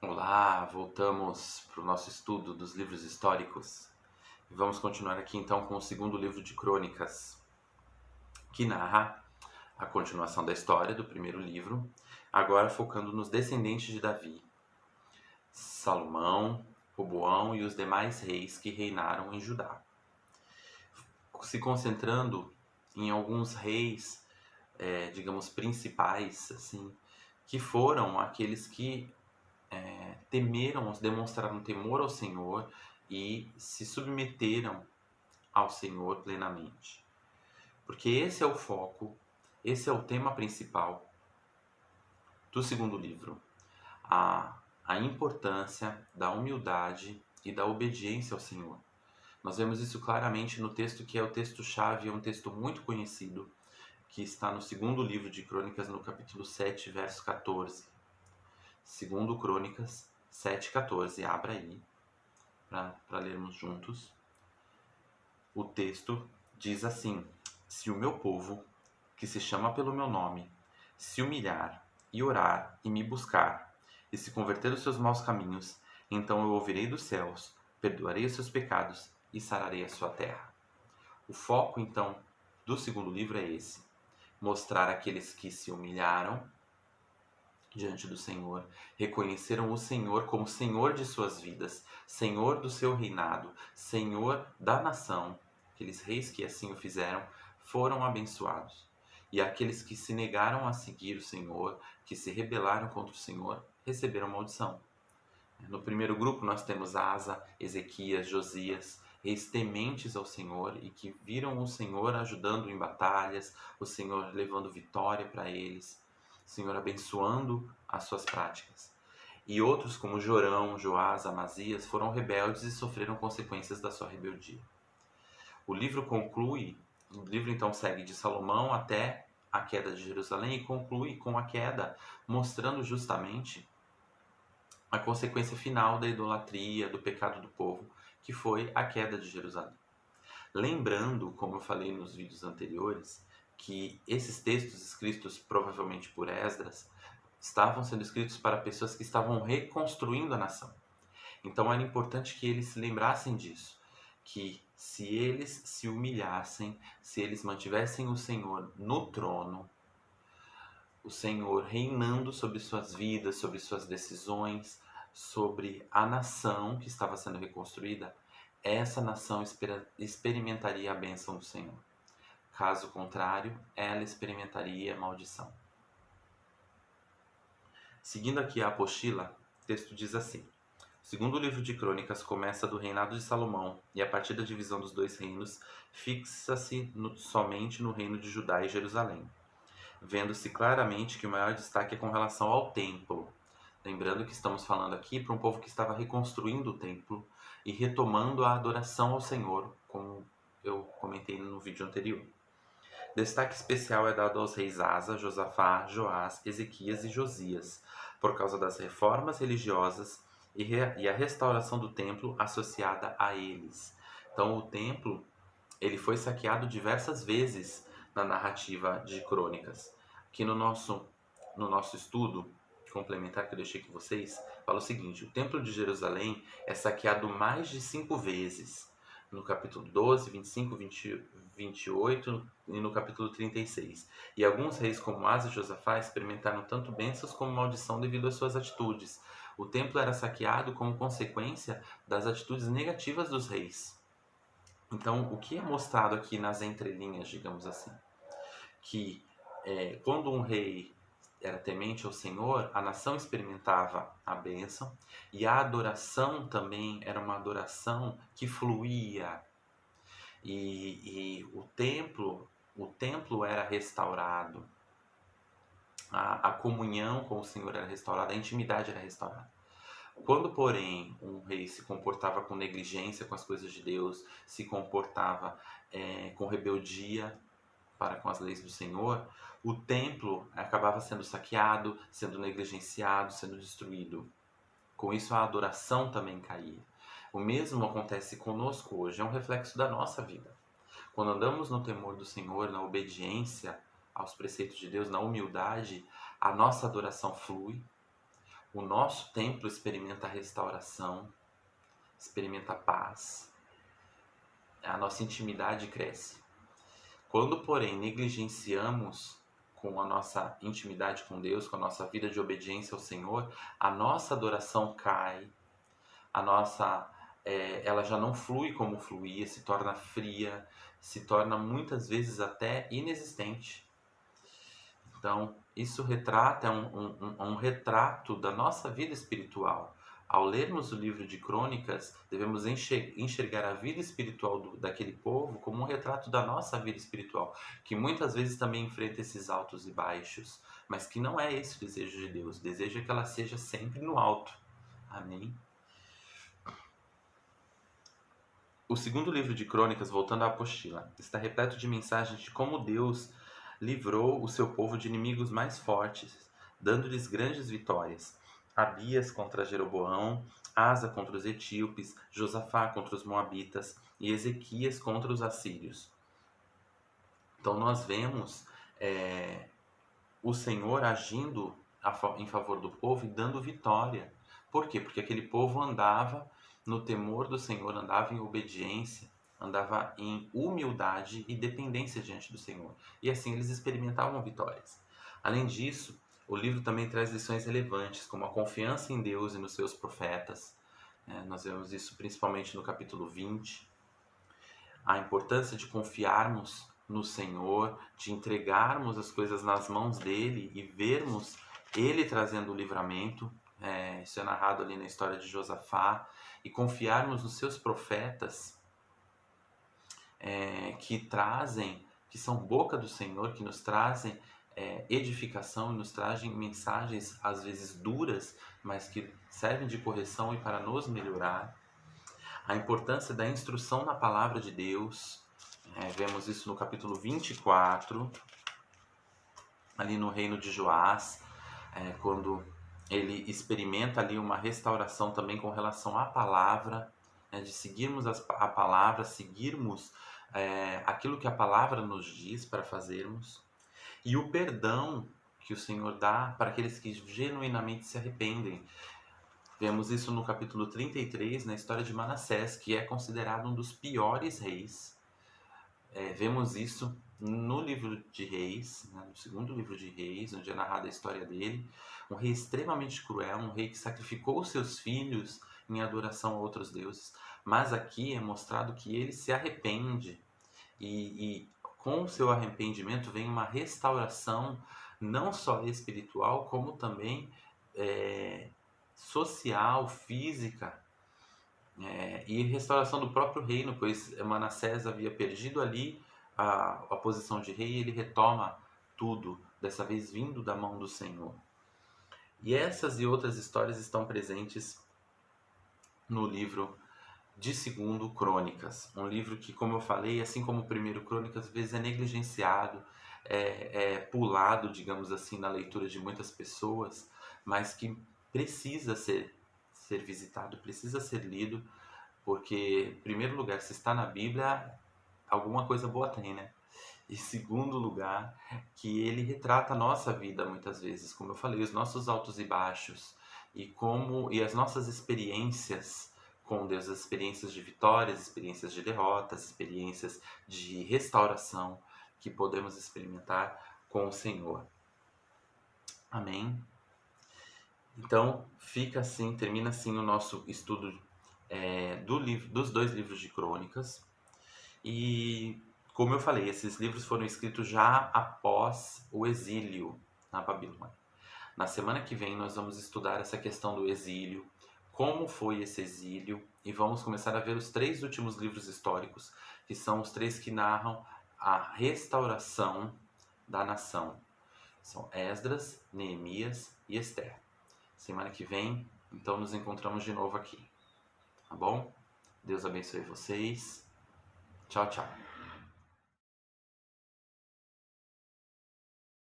Olá, voltamos para o nosso estudo dos livros históricos e vamos continuar aqui então com o segundo livro de Crônicas, que narra a continuação da história do primeiro livro, agora focando nos descendentes de Davi, Salomão, Roboão e os demais reis que reinaram em Judá, se concentrando em alguns reis, digamos, principais, assim, que foram aqueles que temeram, demonstraram temor ao Senhor e se submeteram ao Senhor plenamente. Porque esse é o foco, esse é o tema principal do segundo livro. A importância da humildade e da obediência ao Senhor. Nós vemos isso claramente no texto que é o texto-chave, é um texto muito conhecido, que está no segundo livro de Crônicas, no capítulo 7, verso 14. Segundo Crônicas 7, 14. Abra aí para lermos juntos. O texto diz assim: Se o meu povo, que se chama pelo meu nome, se humilhar e orar e me buscar, e se converter dos seus maus caminhos, então eu ouvirei dos céus, perdoarei os seus pecados e sararei a sua terra. O foco, então, do segundo livro é esse: mostrar aqueles que se humilharam diante do Senhor, reconheceram o Senhor como Senhor de suas vidas, Senhor do seu reinado, Senhor da nação. Aqueles reis que assim o fizeram foram abençoados. E aqueles que se negaram a seguir o Senhor, que se rebelaram contra o Senhor, receberam maldição. No primeiro grupo nós temos Asa, Ezequias, Josias, reis tementes ao Senhor e que viram o Senhor ajudando em batalhas, o Senhor levando vitória para eles, o Senhor abençoando as suas práticas. E outros como Jorão, Joás, Amazias foram rebeldes e sofreram consequências da sua rebeldia. O livro então segue de Salomão até a queda de Jerusalém e conclui com a queda, mostrando justamente a consequência final da idolatria, do pecado do povo, que foi a queda de Jerusalém. Lembrando, como eu falei nos vídeos anteriores, que esses textos escritos provavelmente por Esdras estavam sendo escritos para pessoas que estavam reconstruindo a nação. Então era importante que eles se lembrassem disso, que se eles se humilhassem, se eles mantivessem o Senhor no trono, o Senhor reinando sobre suas vidas, sobre suas decisões, sobre a nação que estava sendo reconstruída, essa nação experimentaria a bênção do Senhor. Caso contrário, ela experimentaria a maldição. Seguindo aqui a apostila, o texto diz assim: o segundo livro de Crônicas começa do reinado de Salomão e, a partir da divisão dos dois reinos, fixa-se somente no reino de Judá e Jerusalém, vendo-se claramente que o maior destaque é com relação ao templo. Lembrando que estamos falando aqui para um povo que estava reconstruindo o templo e retomando a adoração ao Senhor, como eu comentei no vídeo anterior. Destaque especial é dado aos reis Asa, Josafá, Joás, Ezequias e Josias, por causa das reformas religiosas e a restauração do templo associada a eles. Então o templo ele foi saqueado diversas vezes na narrativa de Crônicas. Aqui no nosso estudo complementar que eu deixei com vocês, fala o seguinte: o Templo de Jerusalém é saqueado mais de 5 vezes, no capítulo 12, 25, 20, 28 e no capítulo 36. E alguns reis como Asa e Josafá experimentaram tanto bênçãos como maldição devido às suas atitudes. O templo era saqueado como consequência das atitudes negativas dos reis. Então, o que é mostrado aqui nas entrelinhas, digamos assim, que quando um rei era temente ao Senhor, a nação experimentava a bênção e a adoração também era uma adoração que fluía e o templo era restaurado, a comunhão com o Senhor era restaurada, a intimidade era restaurada. Quando, porém, um rei se comportava com negligência com as coisas de Deus, se comportava com rebeldia para com as leis do Senhor, o templo acabava sendo saqueado, sendo negligenciado, sendo destruído. Com isso, a adoração também caía. O mesmo acontece conosco hoje, é um reflexo da nossa vida. Quando andamos no temor do Senhor, na obediência aos preceitos de Deus, na humildade, a nossa adoração flui, o nosso templo experimenta restauração, experimenta paz, a nossa intimidade cresce. Quando, porém, negligenciamos com a nossa intimidade com Deus, com a nossa vida de obediência ao Senhor, a nossa adoração cai, a nossa, ela já não flui como fluía, se torna fria, se torna muitas vezes até inexistente. Então, isso retrata um retrato da nossa vida espiritual. Ao lermos o livro de Crônicas, devemos enxergar a vida espiritual daquele povo como um retrato da nossa vida espiritual, que muitas vezes também enfrenta esses altos e baixos, mas que não é esse o desejo de Deus. O desejo é que ela seja sempre no alto. Amém? O segundo livro de Crônicas, voltando à apostila, está repleto de mensagens de como Deus livrou o seu povo de inimigos mais fortes, dando-lhes grandes vitórias. Abias contra Jeroboão, Asa contra os etíopes, Josafá contra os moabitas e Ezequias contra os assírios. Então nós vemos o Senhor agindo em favor do povo e dando vitória. Por quê? Porque aquele povo andava no temor do Senhor, andava em obediência, andava em humildade e dependência diante do Senhor. E assim eles experimentavam vitórias. Além disso, o livro também traz lições relevantes, como a confiança em Deus e nos seus profetas. Nós vemos isso principalmente no capítulo 20. A importância de confiarmos no Senhor, de entregarmos as coisas nas mãos dele e vermos ele trazendo o livramento. Isso é narrado ali na história de Josafá. E confiarmos nos seus profetas, que são boca do Senhor, que nos trazem edificação e nos trazem mensagens às vezes duras, mas que servem de correção e para nos melhorar. A importância da instrução na palavra de Deus, vemos isso no capítulo 24, ali no reino de Joás, quando ele experimenta ali uma restauração também com relação à palavra, de seguirmos a palavra, seguirmos aquilo que a palavra nos diz para fazermos, e o perdão que o Senhor dá para aqueles que genuinamente se arrependem. Vemos isso no capítulo 33, na história de Manassés, que é considerado um dos piores reis. Vemos isso no livro de Reis, no segundo livro de Reis, onde é narrada a história dele. Um rei extremamente cruel, um rei que sacrificou seus filhos em adoração a outros deuses. Mas aqui é mostrado que ele se arrepende e com o seu arrependimento vem uma restauração não só espiritual, como também social, física, e restauração do próprio reino, pois Manassés havia perdido ali a posição de rei e ele retoma tudo, dessa vez vindo da mão do Senhor. E essas e outras histórias estão presentes no livro de 2 Crônicas, um livro que, como eu falei, assim como o 1 Crônicas, às vezes é negligenciado, pulado, digamos assim, na leitura de muitas pessoas, mas que precisa ser visitado, precisa ser lido, porque, em primeiro lugar, se está na Bíblia, alguma coisa boa tem, né? E segundo lugar, que ele retrata a nossa vida muitas vezes, como eu falei, os nossos altos e baixos, e as nossas experiências com Deus, as experiências de vitórias, experiências de derrotas, experiências de restauração que podemos experimentar com o Senhor. Amém? Então, termina assim o nosso estudo dos 2 livros de Crônicas. E, como eu falei, esses livros foram escritos já após o exílio na Babilônia. Na semana que vem nós vamos estudar essa questão do exílio, como foi esse exílio, e vamos começar a ver os 3 últimos livros históricos, que são os 3 que narram a restauração da nação. São Esdras, Neemias e Esther. Semana que vem, então, nos encontramos de novo aqui. Tá bom? Deus abençoe vocês. Tchau, tchau.